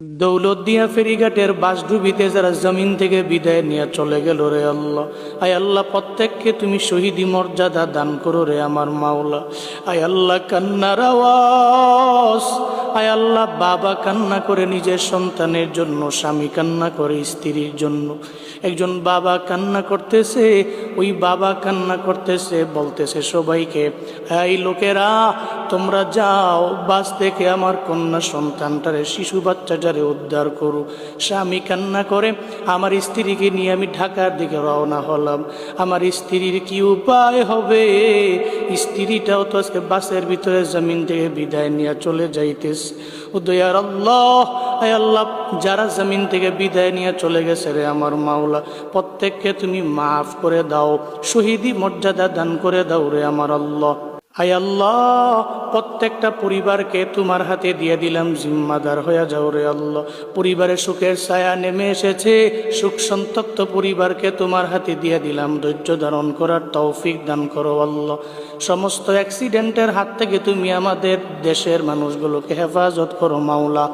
দৌলতদিয়া ফেরিঘাটের বাসডুবিতে যারা জমিন থেকে বিদায় নিয়ে চলে গেল রে আল্লাহ, আয় আল্লাহ প্রত্যেককে তুমি শহীদি মর্যাদা দান করো রে আমার মাওলা। আয় আল্লাহ কান্নার আওয়াজ, আয় আল্লাহ বাবা কান্না করে নিজের সন্তানের জন্য, স্বামী কান্না করে স্ত্রীর জন্য। একজন বাবা কান্না করতেছে, ওই বাবা কান্না করতেছে, বলতেছে সবাইকে, এই লোকেরা তোমরা যাও বাস থেকে আমার কন্যা সন্তানটারে, শিশু বাচ্চাটারে উদ্ধার করো। স্বামী কান্না করে, আমার স্ত্রীকে নিয়ে আমি ঢাকার দিকে রওনা হলাম, আমার স্ত্রীর কি উপায় হবে? স্ত্রীটাও তো আজকে বাসের ভিতরে জমিন থেকে বিদায় নিয়ে চলে যাইতেছে। ও দয়ার আল্লাহ, আয় আল্লাহ যারা জমিন থেকে বিদায় নিয়ে চলে গেছে রে আমার মাওলা, প্রত্যেককে তুমি মাফ করে দাও, শহীদি মর্যাদা দান করে দাও রে আমার আল্লাহ। আয় আল্লাহ প্রত্যেকটা পরিবারকে তোমার হাতে দিয়ে দিলাম, জিম্মাদার হয়ে যাও রে আল্লাহ। পরিবারে সুখের ছায়া নেমে এসেছে, সুখ সন্তপ্ত পরিবারকে তোমার হাতে দিয়ে দিলাম, ধৈর্য ধারণ করার তৌফিক দান করো আল্লাহ। সমস্ত অ্যাক্সিডেন্টের হাত থেকে তুমি আমাদের দেশের মানুষগুলোকে হেফাজত করো মাওলা।